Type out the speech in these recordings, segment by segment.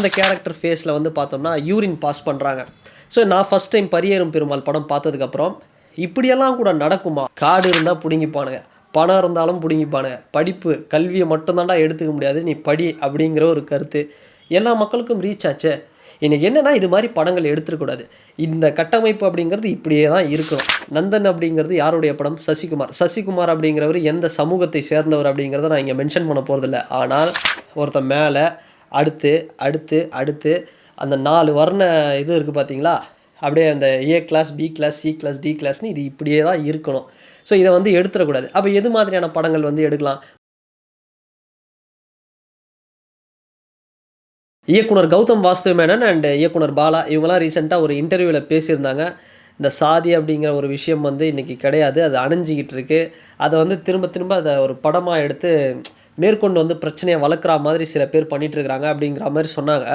அந்த கேரக்டர் ஃபேஸில் வந்து பார்த்தோம்னா யூரின் பாஸ் பண்ணுறாங்க. ஸோ நான் ஃபஸ்ட் டைம் பரியேறும் பெருமாள் படம் பார்த்ததுக்கப்புறம் இப்படியெல்லாம் கூட நடக்குமா? காடு இருந்தால் பிடுங்கிப்பானுங்க, பணம் இருந்தாலும் பிடுங்கிப்பானுங்க, படிப்பு கல்வியை மட்டும்தான்டா எடுத்துக்க முடியாது, நீ படி அப்படிங்கிற ஒரு கருத்து எல்லா மக்களுக்கும் ரீச் ஆச்சே. எனக்கு என்னென்னா இது மாதிரி படங்கள் எடுத்துருக்கூடாது. இந்த கட்டமைப்பு அப்படிங்கிறது இப்படியே தான் இருக்கணும். நந்தன் அப்படிங்கிறது யாருடைய படம்? சசிகுமார். சசிகுமார் அப்படிங்கிறவர் எந்த சமூகத்தை சேர்ந்தவர் அப்படிங்கிறத நான் இங்கே மென்ஷன் பண்ண போகிறதில்ல. ஆனால் ஒருத்தன் மேலே அடுத்து அடுத்து அடுத்து அந்த 4 வர்ண இது இருக்குது பார்த்தீங்களா? அப்படியே அந்த A class, B class, C class, D கிளாஸ்னு இது இப்படியே தான் இருக்கணும். ஸோ இதை வந்து எடுத்துடக்கூடாது. அப்போ எது மாதிரியான படங்கள் வந்து எடுக்கலாம்? இயக்குனர் கௌதம் வாசுதேவ் மேனன் அண்ட் இயக்குனர் பாலா இவங்கெல்லாம் ரீசெண்டாக ஒரு இன்டர்வியூவில் பேசியிருந்தாங்க. இந்த சாதி அப்படிங்கிற ஒரு விஷயம் வந்து இன்றைக்கி கிடையாது, அது அணைஞ்சிக்கிட்டு இருக்குது. அதை வந்து திரும்ப திரும்ப அதை ஒரு படமாக எடுத்து மேற்கொண்டு வந்து பிரச்சனையை வளர்க்குற மாதிரி சில பேர் பண்ணிகிட்ருக்குறாங்க அப்படிங்கிற மாதிரி சொன்னாங்க.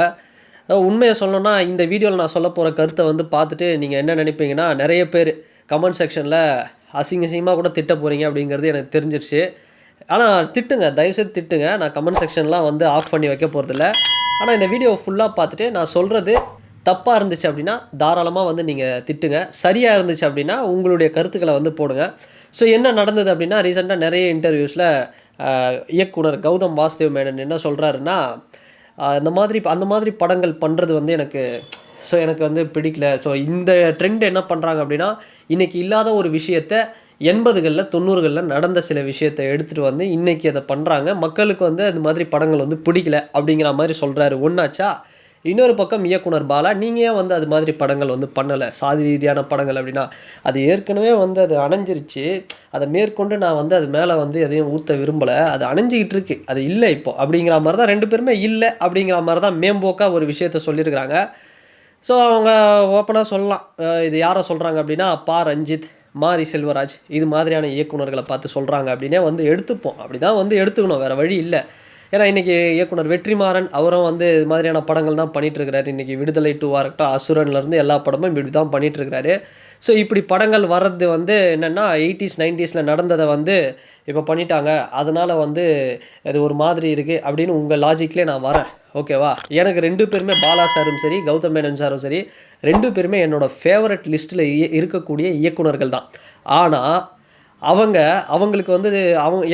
உண்மையை சொல்லணும்னா இந்த வீடியோவில் நான் சொல்ல போகிற கருத்தை வந்து பார்த்துட்டு நீங்கள் என்ன நினைப்பீங்கன்னா, நிறைய பேர் கமெண்ட் செக்ஷனில் அசிங்கமாக கூட திட்ட போகிறீங்க அப்படிங்கிறது எனக்கு தெரிஞ்சிருச்சு. ஆனால் திட்டுங்க, தயவுசெய்து திட்டுங்க. நான் கமெண்ட் செக்ஷன்லாம் வந்து ஆஃப் பண்ணி வைக்க போகிறதில்ல. ஆனால் இந்த வீடியோவை ஃபுல்லாக பார்த்துட்டு நான் சொல்கிறது தப்பாக இருந்துச்சு அப்படின்னா தாராளமாக வந்து நீங்கள் திட்டுங்க. சரியாக இருந்துச்சு அப்படின்னா உங்களுடைய கருத்துக்களை வந்து போடுங்க. ஸோ என்ன நடந்தது அப்படின்னா, ரீசெண்டாக நிறைய இன்டர்வியூஸில் இயக்குனர் கௌதம் வாசுதேவ் மேனன் என்ன சொல்கிறாருன்னா, அந்த மாதிரி படங்கள் பண்ணுறது வந்து எனக்கு வந்து பிடிக்கல. ஸோ இந்த ட்ரெண்ட் என்ன பண்ணுறாங்க அப்படின்னா, இன்றைக்கி இல்லாத ஒரு விஷயத்தை 80களில் 90களில் நடந்த சில விஷயத்தை எடுத்துகிட்டு வந்து இன்றைக்கி அதை பண்ணுறாங்க. மக்களுக்கு வந்து அது மாதிரி படங்கள் வந்து பிடிக்கல அப்படிங்கிற மாதிரி சொல்கிறாரு. ஒன்றாச்சா? இன்னொரு பக்கம் இயக்குனர் பாலா, நீங்கள் ஏன் வந்து அது மாதிரி படங்கள் வந்து பண்ணலை, சாதி ரீதியான படங்கள் அப்படின்னா? அது ஏற்கனவே வந்து அது அணைஞ்சிருச்சு, அதை மேற்கொண்டு நான் வந்து அது மேலே வந்து எதையும் ஊற்ற விரும்பலை, அது அணைஞ்சிக்கிட்டு இருக்கு, அது இல்லை இப்போ அப்படிங்கிற மாதிரி தான் 2 பேருமே இல்லை அப்படிங்கிற மாதிரி தான் மேம்போக்காக ஒரு விஷயத்த சொல்லியிருக்கிறாங்க. ஸோ அவங்க ஓப்பனாக சொல்லலாம். இது யாரை சொல்கிறாங்க அப்படின்னா, ரஞ்சித், மாரி செல்வராஜ் இது மாதிரியான இயக்குனர்களை பார்த்து சொல்கிறாங்க அப்படின்னே வந்து எடுத்துப்போம். அப்படி தான் வந்து எடுத்துக்கணும், வேறு வழி இல்லை. ஏன்னா இன்றைக்கி இயக்குனர் வெற்றிமாறன் அவரும் வந்து இது மாதிரியான படங்கள் தான் பண்ணிகிட்ருக்கிறாரு. இன்றைக்கி விடுதலை 2 இருக்கட்டும், அசுரன்லேருந்து எல்லா படமும் இப்படி தான் பண்ணிகிட்ருக்கிறாரு. ஸோ இப்படி படங்கள் வர்றது வந்து என்னென்னா 80s 90ஸில் நடந்ததை வந்து இப்போ பண்ணிட்டாங்க, அதனால் வந்து அது ஒரு மாதிரி இருக்குது அப்படின்னு உங்கள் லாஜிக்லேயே நான் வரேன். ஓகேவா? எனக்கு 2 பேருமே, பாலா சாரும் சரி, கௌதம் மேனன் சாரும் சரி, 2 பேருமே என்னோடய ஃபேவரட் லிஸ்ட்டில் இருக்கக்கூடிய இயக்குனர்கள் தான். ஆனால் அவங்களுக்கு வந்து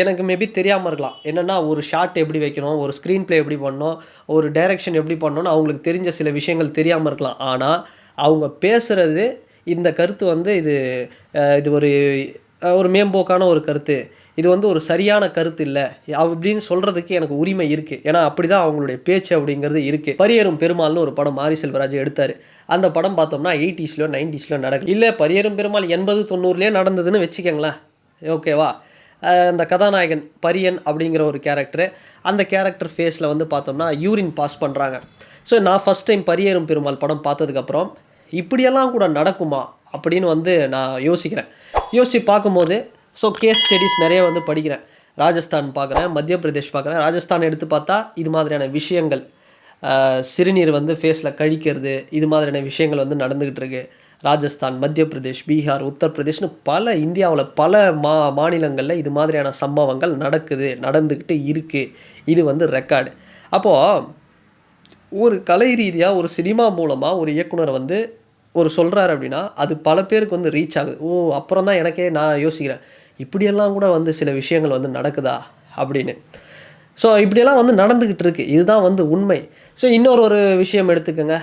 எனக்கு மேபி தெரியாமல் இருக்கலாம். என்னென்னா ஒரு ஷாட் எப்படி வைக்கணும், ஒரு ஸ்க்ரீன் ப்ளே எப்படி பண்ணணும், ஒரு டைரெக்ஷன் எப்படி பண்ணணும்னு அவங்களுக்கு தெரிஞ்ச சில விஷயங்கள் தெரியாமல் இருக்கலாம். ஆனால் அவங்க பேசுகிறது இந்த கருத்து வந்து இது ஒரு மேம்போக்கான ஒரு கருத்து, இது வந்து ஒரு சரியான கருத்து இல்லை அப்படின்னு சொல்கிறதுக்கு எனக்கு உரிமை இருக்குது. ஏன்னா அப்படி தான் அவங்களுடைய பேச்சு அப்படிங்கிறது இருக்குது. பரியேறும் பெருமாள்னு ஒரு படம் மாரி செல்வராஜ் எடுத்தார். அந்த படம் பார்த்தோம்னா 80ஸ்லையோ 90ஸ்லையோ நடக்கும். இல்லை பரியேறும் பெருமாள் 80 90லேயே நடந்ததுன்னு வச்சுக்கோங்களேன். ஓகேவா? அந்த கதாநாயகன் பரியன் அப்படிங்கிற ஒரு கேரக்டரு, அந்த கேரக்டர் ஃபேஸில் வந்து பார்த்தோம்னா யூரின் பாஸ் பண்ணுறாங்க. ஸோ நான் ஃபஸ்ட் டைம் பரியேறும் பெருமாள் படம் பார்த்ததுக்கப்புறம் இப்படியெல்லாம் கூட நடக்குமா அப்படின்னு வந்து நான் யோசித்து பார்க்கும்போது கேஸ் ஸ்டடீஸ் நிறைய வந்து படிக்கிறேன். ராஜஸ்தான் பார்க்குறேன், மத்திய பிரதேஷ் பார்க்குறேன். ராஜஸ்தான் எடுத்து பார்த்தா இது மாதிரியான விஷயங்கள், சிறுநீர் வந்து ஃபேஸில் கழிக்கிறது, இது மாதிரியான விஷயங்கள் வந்து நடந்துக்கிட்டு இருக்குது. ராஜஸ்தான், மத்திய பிரதேஷ், பீகார், உத்தரப்பிரதேஷ்னு இந்தியாவில் பல மாநிலங்களில் இது மாதிரியான சம்பவங்கள் நடந்துக்கிட்டு இருக்குது. இது வந்து ரெக்கார்டு. அப்போது ஒரு கலை ரீதியாக ஒரு சினிமா மூலமாக ஒரு இயக்குனர் வந்து சொல்கிறாரு அப்படின்னா அது பல பேருக்கு வந்து ரீச் ஆகுது. அப்புறம் தான் நான் யோசிக்கிறேன், இப்படியெல்லாம் கூட வந்து சில விஷயங்கள் வந்து நடக்குதா அப்படின்னு. ஸோ இப்படியெல்லாம் வந்து நடந்துக்கிட்டு இருக்குது, இதுதான் வந்து உண்மை. ஸோ இன்னொரு விஷயம் எடுத்துக்கோங்க.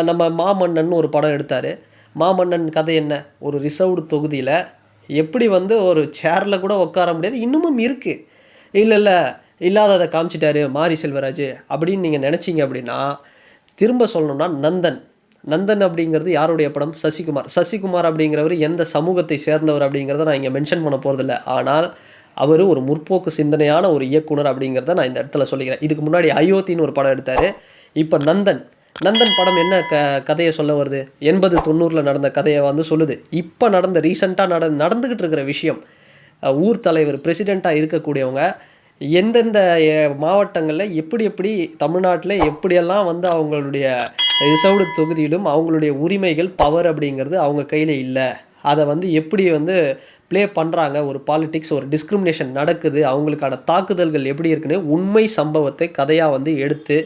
நம்ம மாமன்னன் ஒரு படம் எடுத்தார். மாமன்னன் கதை என்ன? ஒரு ரிசர்வ்டு தொகுதியில் எப்படி வந்து ஒரு சேரில் கூட உட்கார முடியாது, இன்னமும் இருக்குது. இல்லை இல்லாததை காமிச்சிட்டாரு மாரி செல்வராஜ் அப்படின்னு நீங்கள் நினச்சிங்க அப்படின்னா, திரும்ப சொல்லணும்னா நந்தன் அப்படிங்கிறது யாருடைய படம்? சசிகுமார் அப்படிங்கிறவர் எந்த சமூகத்தை சேர்ந்தவர் அப்படிங்கிறத நான் இங்கே மென்ஷன் பண்ண போகிறதில்ல. ஆனால் அவர் ஒரு முற்போக்கு சிந்தனையான ஒரு இயக்குனர் அப்படிங்கிறத நான் இந்த இடத்துல சொல்லிக்கிறேன். இதுக்கு முன்னாடி அயோத்தின்னு ஒரு படம் எடுத்தார். இப்போ நந்தன் படம் என்ன கதையை சொல்ல வருது? 80 90ல் நடந்த கதையை வந்து சொல்லுது. இப்போ ரீசெண்டாக நடந்துக்கிட்டு இருக்கிற விஷயம், ஊர் தலைவர் பிரசிடெண்ட்டாக இருக்கக்கூடியவங்க எந்தெந்த மாவட்டங்களில் எப்படி தமிழ்நாட்டில் எப்படியெல்லாம் வந்து அவங்களுடைய ரிசர்வ்டு தொகுதியிலும் அவங்களுடைய உரிமைகள், பவர் அப்படிங்கிறது அவங்க கையில் இல்லை, அதை வந்து எப்படி வந்து ப்ளே பண்ணுறாங்க, ஒரு பாலிட்டிக்ஸ், ஒரு டிஸ்கிரிமினேஷன் நடக்குது, அவங்களுக்கான தாக்குதல்கள் எப்படி இருக்குன்னு உண்மை சம்பவத்தை கதையாக வந்து எடுத்து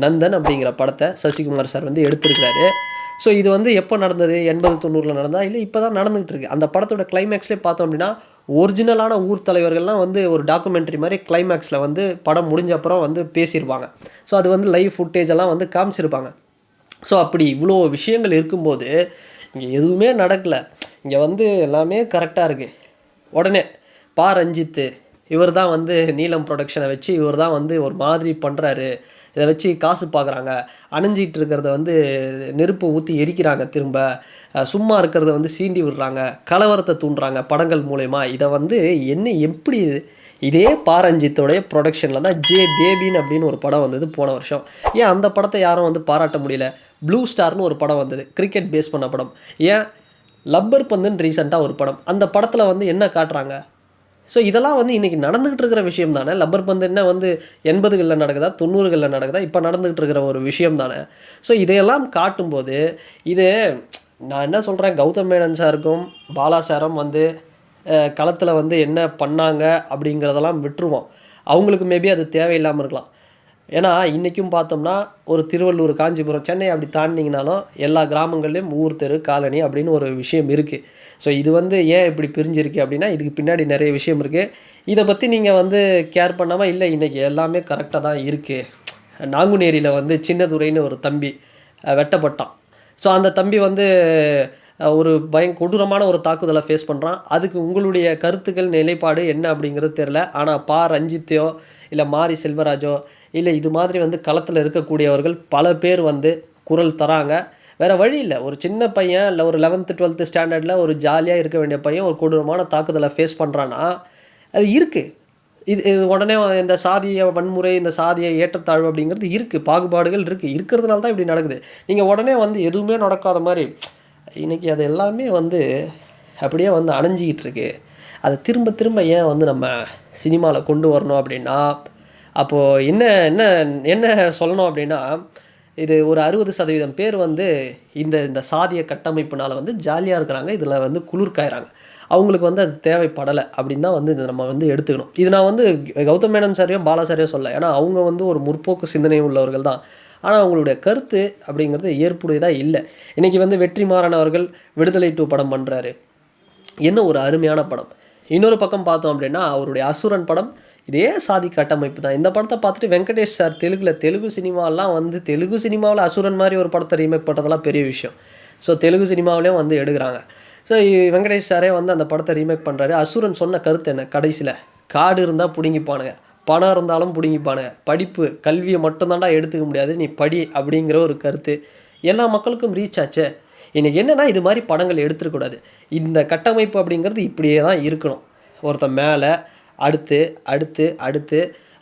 நந்தன் அப்படிங்கிற படத்தை சசிகுமார் சார் வந்து எடுத்திருக்கிறாரு. ஸோ இது வந்து எப்போ நடந்தது? 80-90 நடந்தா இல்லை இப்போ தான் நடந்துகிட்டு இருக்கு. அந்த படத்தோட கிளைமேக்ஸ்லேயே பார்த்தோம் அப்படின்னா ஒரிஜினலான ஊர் தலைவர்கள்லாம் வந்து ஒரு டாக்குமெண்ட்ரி மாதிரி கிளைமேக்ஸில் வந்து படம் முடிஞ்ச அப்புறம் வந்து பேசியிருப்பாங்க. ஸோ அது வந்து லைவ் ஃபுட்டேஜ் எல்லாம் வந்து காமிச்சிருப்பாங்க. ஸோ அப்படி இவ்வளோ விஷயங்கள் இருக்கும்போது இங்கே எதுவுமே நடக்கலை. இங்கே வந்து எல்லாமே கரெக்டாக இருக்குது. உடனே ரஞ்சித்து இவர் தான் வந்து நீலம் ப்ரொடக்ஷனை வச்சு இவர் தான் வந்து ஒரு மாதிரி பண்ணுறாரு, இதை வச்சு காசு பார்க்குறாங்க, அணைஞ்சிட்டு இருக்கிறத வந்து நெருப்பு ஊற்றி எரிக்கிறாங்க, திரும்ப சும்மா இருக்கிறத வந்து சீண்டி விடுறாங்க, கலவரத்தை தூண்டுறாங்க படங்கள் மூலயமா. இதை வந்து என்ன எப்படி இதே ரஞ்சித்தோடைய ப்ரொடக்ஷனில் தான் ஜே பேபின்னு அப்படின்னு ஒரு படம் வந்தது போன வருஷம். ஏன் அந்த படத்தை யாரும் வந்து பாராட்ட முடியல? ப்ளூ ஸ்டார்னு ஒரு படம் வந்தது, கிரிக்கெட் பேஸ் பண்ண படம். ஏன் லப்பர் பந்துன்னு ரீசெண்டாக ஒரு படம், அந்த படத்தில் வந்து என்ன காட்டுறாங்க? ஸோ இதெல்லாம் வந்து இன்றைக்கி நடந்துகிட்டு இருக்கிற விஷயம் தானே. லப்பர் பந்து என்ன வந்து 80களில் நடக்குதா 90களில் நடக்குதா? இப்போ நடந்துகிட்டு இருக்கிற ஒரு விஷயம் தானே. ஸோ இதையெல்லாம் காட்டும்போது இது நான் என்ன சொல்கிறேன், கௌதம் மேனன் சாருக்கும் பாலா சாரும் வந்து களத்தில் வந்து என்ன பண்ணாங்க அப்படிங்கிறதெல்லாம் விட்டுருவோம். அவங்களுக்கு மேபி அது தேவையில்லாமல் இருக்கலாம். ஏன்னா இன்றைக்கும் பார்த்தோம்னா ஒரு திருவள்ளூர், காஞ்சிபுரம், சென்னை அப்படி தாண்டிங்கனாலும் எல்லா கிராமங்கள்லேயும் ஊர், தெரு, காலனி அப்படின்னு ஒரு விஷயம் இருக்குது. ஸோ இது வந்து ஏன் இப்படி பிரிஞ்சிருக்கு அப்படின்னா இதுக்கு பின்னாடி நிறைய விஷயம் இருக்குது. இதை பற்றி நீங்கள் வந்து கேர் பண்ணாமல் இல்லை இன்றைக்கி எல்லாமே கரெக்டாக தான் இருக்குது. நாங்குநேரியில் வந்து சின்னதுரைன்னு ஒரு தம்பி வெட்டப்பட்டான். ஸோ அந்த தம்பி வந்து ஒரு கொடூரமான ஒரு தாக்குதலை ஃபேஸ் பண்ணுறான். அதுக்கு உங்களுடைய கருத்துக்கள், நிலைப்பாடு என்ன அப்படிங்கிறது தெரில. ஆனால் ரஞ்சித்தையோ இல்லை மாரி செல்வராஜோ இல்லை இது மாதிரி வந்து களத்தில் இருக்கக்கூடியவர்கள் பல பேர் வந்து குரல் தராங்க. வேறு வழி இல்லை. ஒரு சின்ன பையன் இல்லை ஒரு 11th 12th ஸ்டாண்டர்டில் ஒரு ஜாலியாக இருக்க வேண்டிய பையன் ஒரு கொடூரமான தாக்குதலை ஃபேஸ் பண்ணுறான்னா அது இருக்குது. இது உடனே இந்த சாதிய வன்முறை, இந்த சாதிய ஏற்றத்தாழ்வு அப்படிங்கிறது இருக்குது, பாகுபாடுகள் இருக்குது. இருக்கிறதுனால தான் இப்படி நடக்குது. நீங்கள் உடனே வந்து எதுவுமே நடக்காத மாதிரி இன்றைக்கி அது எல்லாமே வந்து அப்படியே வந்து அணைஞ்சிக்கிட்டு இருக்கு. அதை திரும்ப திரும்ப ஏன் வந்து நம்ம சினிமாவில் கொண்டு வரணும் அப்படின்னா, அப்போது என்ன என்ன என்ன சொல்லணும் அப்படின்னா, இது ஒரு 60% பேர் வந்து இந்த இந்த சாதிய கட்டமைப்புனால் வந்து ஜாலியாக இருக்கிறாங்க, இதில் வந்து குளிர் காய்றாங்க. அவங்களுக்கு வந்து அது தேவைப்படலை அப்படின்னு தான் வந்து இதை நம்ம வந்து எடுத்துக்கணும். இது நான் வந்து கௌதம் மேனன் சாரையோ பாலா சாரையோ சொல்ல, ஏன்னா அவங்க வந்து ஒரு முற்போக்கு சிந்தனை உள்ளவர்கள் தான். ஆனால் அவங்களுடைய கருத்து அப்படிங்கிறது ஏற்புடையதாக இல்லை. இன்றைக்கி வந்து வெற்றிமாறன் அவர்கள் விடுதலை 2 படம் பண்ணுறாரு, என்ன ஒரு அருமையான படம். இன்னொரு பக்கம் பார்த்தோம் அப்படின்னா அவருடைய அசுரன் படம் இதே சாதி கட்டமைப்பு தான். இந்த படத்தை பார்த்துட்டு வெங்கடேஷ் சார் தெலுங்கு சினிமாவெலாம் வந்து தெலுங்கு சினிமாவில் அசுரன் மாதிரி ஒரு படத்தை ரீமேக் பண்ணுறதெல்லாம் பெரிய விஷயம். ஸோ தெலுங்கு சினிமாவிலேயும் வந்து எடுக்கிறாங்க. ஸோ வெங்கடேஷ் சாரே வந்து அந்த படத்தை ரீமேக் பண்ணுறாரு. அசுரன் சொன்ன கருத்து என்ன? கடைசியில் காடு இருந்தால் பிடுங்கிப்பானுங்க, பணம் இருந்தாலும் பிடுங்கிப்பானுங்க, படிப்பு கல்வியை மட்டும்தான்டா எடுத்துக்க முடியாது, நீ படி அப்படிங்கிற ஒரு கருத்து எல்லா மக்களுக்கும் ரீச் ஆச்சே. இன்றைக்கி என்னென்னா இது மாதிரி படங்கள் எடுத்துருக்கூடாது. இந்த கட்டமைப்பு அப்படிங்கிறது இப்படியே தான் இருக்கணும். ஒருத்தன் மேலே அடுத்து அடுத்து அடுத்து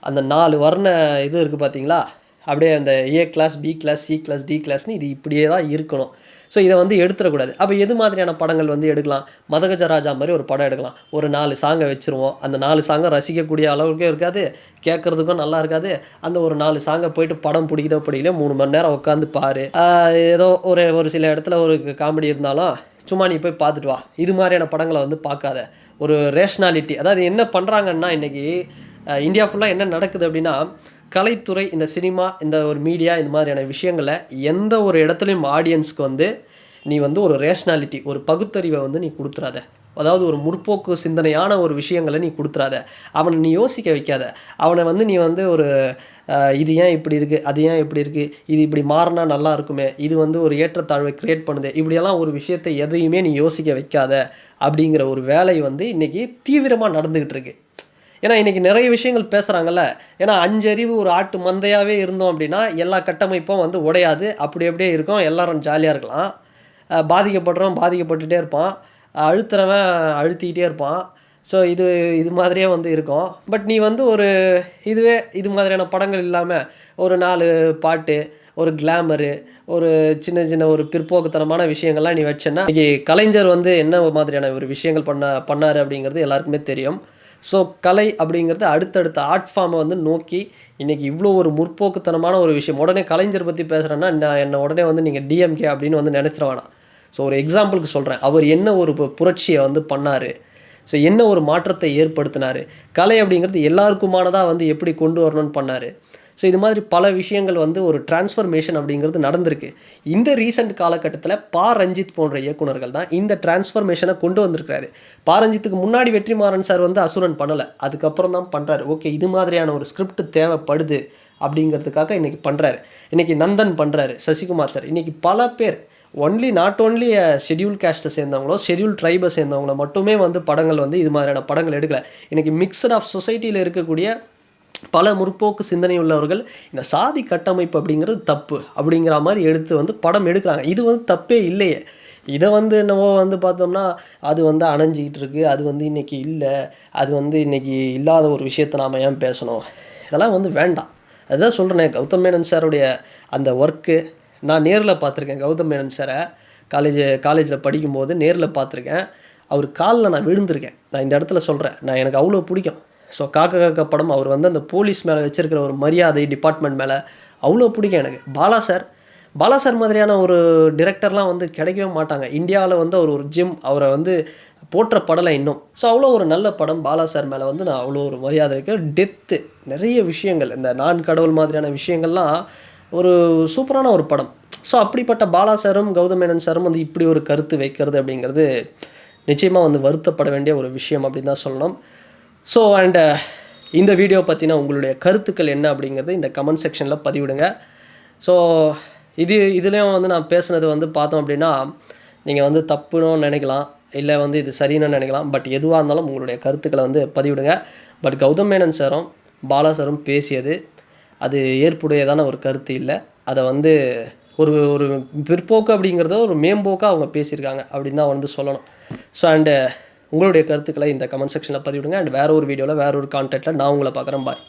அந்த 4 வர்ண இது இருக்குது பார்த்தீங்களா, அப்படியே அந்த A class, B class, C class, D கிளாஸ்னு இது இப்படியே தான் இருக்கணும். ஸோ இதை வந்து எடுத்துடக்கூடாது. அப்போ எது மாதிரியான படங்கள் வந்து எடுக்கலாம்? மதகஜராஜா மாதிரி ஒரு படம் எடுக்கலாம். ஒரு 4 சாங்கை வச்சுருவோம். அந்த 4 சாங்கை ரசிக்கக்கூடிய அளவுக்கும் இருக்காது, கேட்குறதுக்கும் நல்லா இருக்காது. அந்த ஒரு 4 சாங்கை போயிட்டு படம் பிடிக்குதோ பிடிக்கலையோ 3 மணி நேரம் உட்காந்து பாரு. ஏதோ ஒரு சில இடத்துல ஒரு காமெடி இருந்தாலும் சும்மா நீ போய் பார்த்துட்டு வா. இது மாதிரியான படங்களை வந்து பார்க்காத. ஒரு ரேஷ்னாலிட்டி, அதாவது என்ன பண்ணுறாங்கன்னா இன்றைக்கி இந்தியா ஃபுல்லாக என்ன நடக்குது அப்படின்னா, கலைத்துறை, இந்த சினிமா, இந்த ஒரு மீடியா, இந்த மாதிரியான விஷயங்களை எந்த ஒரு இடத்துலையும் ஆடியன்ஸ்க்கு வந்து நீ வந்து ஒரு ரேஷ்னாலிட்டி, ஒரு பகுத்தறிவை வந்து நீ கொடுத்துறாத. அதாவது ஒரு முற்போக்கு சிந்தனையான ஒரு விஷயங்களை நீ கொடுத்துறாத. அவனை நீ யோசிக்க வைக்காத. அவனை வந்து நீ வந்து ஒரு இது ஏன் இப்படி இருக்குது, அது ஏன் இப்படி இருக்குது, இது இப்படி மாறினா நல்லா இருக்குமே, இது வந்து ஒரு ஏற்றத்தாழ்வை க்ரியேட் பண்ணுது, இப்படியெல்லாம் ஒரு விஷயத்தை எதையுமே நீ யோசிக்க வைக்காத அப்படிங்கிற ஒரு வேலை வந்து இன்றைக்கி தீவிரமாக நடந்துக்கிட்டு இருக்கு. ஏன்னா இன்றைக்கி நிறைய விஷயங்கள் பேசுகிறாங்கல்ல. ஏன்னா 5 அறிவு ஒரு ஆட்டு மந்தையாகவே இருந்தோம் அப்படின்னா எல்லா கட்டமைப்பும் வந்து உடையாது, அப்படி அப்படியே இருக்கும், எல்லோரும் ஜாலியாக இருக்கலாம். பாதிக்கப்படுறவன் பாதிக்கப்பட்டுகிட்டே இருப்பான், அழுத்துறவன் அழுத்திக்கிட்டே இருப்பான். ஸோ இது மாதிரியே வந்து இருக்கும். பட் நீ வந்து ஒரு இது மாதிரியான படங்கள் இல்லாமல் ஒரு 4 பாட்டு, ஒரு கிளாமரு, ஒரு சின்ன சின்ன ஒரு பிற்போக்குத்தனமான விஷயங்கள்லாம் நீ வச்சேன்னா இன்றைக்கி கலைஞர் வந்து என்ன மாதிரியான ஒரு விஷயங்கள் பண்ணார் அப்படிங்கிறது எல்லாருக்குமே தெரியும். ஸோ கலை அப்படிங்கிறது அடுத்தடுத்த ஆர்ட் ஃபார்மை வந்து நோக்கி இன்றைக்கி இவ்வளோ ஒரு முற்போக்குத்தனமான ஒரு விஷயம். உடனே கலைஞர் பற்றி பேசுகிறேன்னா என்னை உடனே வந்து நீங்கள் டிஎம்கே அப்படின்னு வந்து நினச்சிட வேணாம். ஸோ ஒரு எக்ஸாம்பிளுக்கு சொல்கிறேன், அவர் என்ன ஒரு புரட்சியை வந்து பண்ணார், ஸோ என்ன ஒரு மாற்றத்தை ஏற்படுத்தினார், கலை அப்படிங்கிறது எல்லாருக்குமானதாக வந்து எப்படி கொண்டு வரணும்னு பண்ணார். ஸோ இது மாதிரி பல விஷயங்கள் வந்து ஒரு டிரான்ஸ்ஃபர்மேஷன் அப்படிங்கிறது நடந்திருக்கு. இந்த ரீசெண்ட் காலகட்டத்தில் ரஞ்சித் போன்ற இயக்குனர்கள் தான் இந்த டிரான்ஸ்ஃபர்மேஷனை கொண்டு வந்திருக்காரு. ரஞ்சித்துக்கு முன்னாடி வெற்றிமாறன் சார் வந்து அசுரன் பண்ணலை, அதுக்கப்புறம் தான் பண்ணுறாரு. ஓகே, இது மாதிரியான ஒரு ஸ்கிரிப்ட் தேவைப்படுது அப்படிங்கிறதுக்காக இன்றைக்கி பண்ணுறாரு. இன்றைக்கி நந்தன் பண்ணுறாரு, சசிகுமார் சார். இன்றைக்கி பல பேர் நாட் ஓன்லி ஷெட்யூல் கேஸ்ட்டை சேர்ந்தவங்களோ ஷெட்யூல் ட்ரைபை சேர்ந்தவங்களோ மட்டுமே வந்து படங்கள் வந்து இது மாதிரியான படங்கள் எடுக்கலை. இன்றைக்கி மிக்சட் ஆஃப் சொசைட்டியில் இருக்கக்கூடிய பல முற்போக்கு சிந்தனை உள்ளவர்கள் இந்த சாதி கட்டமைப்பு அப்படிங்கிறது தப்பு அப்படிங்கிற மாதிரி எடுத்து வந்து படம் எடுக்கிறாங்க. இது வந்து தப்பே இல்லையே. இதை வந்து என்னவோ வந்து பார்த்தோம்னா அது வந்து அணைஞ்சிக்கிட்டு இருக்குது, அது வந்து இன்றைக்கி இல்லை, அது வந்து இன்றைக்கி இல்லாத ஒரு விஷயத்தை நாம் ஏன் பேசணும், இதெல்லாம் வந்து வேண்டாம். அதுதான் சொல்கிறேனே, கௌதம் மேனன் சாருடைய அந்த ஒர்க்கு நான் நேரில் பார்த்துருக்கேன். கௌதம் மேனன் சாரை காலேஜில் படிக்கும்போது நேரில் பார்த்துருக்கேன். அவர் காலில் நான் விழுந்திருக்கேன். நான் இந்த இடத்துல சொல்கிறேன், எனக்கு அவ்வளோ பிடிக்கும். ஸோ காக்கா காக்கா படம் அவர் வந்து அந்த போலீஸ் மேலே வச்சுருக்கிற ஒரு மரியாதை, டிபார்ட்மெண்ட் மேலே அவ்வளோ பிடிக்கும் எனக்கு. பாலா சார் மாதிரியான ஒரு டிரெக்டர்லாம் வந்து கிடைக்கவே மாட்டாங்க இந்தியாவில். வந்து அவர் ஒரு ஜிம், அவரை வந்து போற்ற படலை இன்னும். ஸோ அவ்வளோ ஒரு நல்ல படம் பாலா சார் மேலே வந்து நான் அவ்வளோ ஒரு மரியாதை இருக்குது. டெத்து, நிறைய விஷயங்கள், இந்த நான் கடவுள் மாதிரியான விஷயங்கள்லாம் ஒரு சூப்பரான ஒரு படம். ஸோ அப்படிப்பட்ட பாலா சாரும் கௌதம் மேனன் சாரும் வந்து இப்படி ஒரு கருத்து வைக்கிறது அப்படிங்கிறது நிச்சயமாக வந்து வருத்தப்பட வேண்டிய ஒரு விஷயம் அப்படின்னு தான் சொல்லணும். ஸோ இந்த வீடியோ பற்றின உங்களுடைய கருத்துக்கள் என்ன அப்படிங்கிறது இந்த கமெண்ட் செக்ஷனில் பதிவிடுங்க. ஸோ இதுலேயும் வந்து நான் பேசுனது வந்து பார்த்தோம் அப்படின்னா நீங்கள் வந்து தப்புன்னு நினைக்கலாம், இல்லை வந்து இது சரின்னு நினைக்கலாம். பட் எதுவாக இருந்தாலும் உங்களுடைய கருத்துக்களை வந்து பதிவிடுங்க. பட் கௌதம் மேனன் சாரும் பாலா சாரும் பேசியது அது ஏற்புடையதான ஒரு கருத்து இல்லை. அதை வந்து ஒரு பிற்போக்கு அப்படிங்கிறத ஒரு மேம்போக்காக அவங்க பேசியிருக்காங்க அப்படின்னு தான் வந்து சொல்லணும். ஸோ உங்களுடைய கருத்துக்களை இந்த கமெண்ட் செக்ஷனில் பதிவிடுங்க. வேறு ஒரு வீடியோவில் வேறு ஒரு கான்டென்ட்டில் நான் உங்களை பார்க்குறேன். பாய்.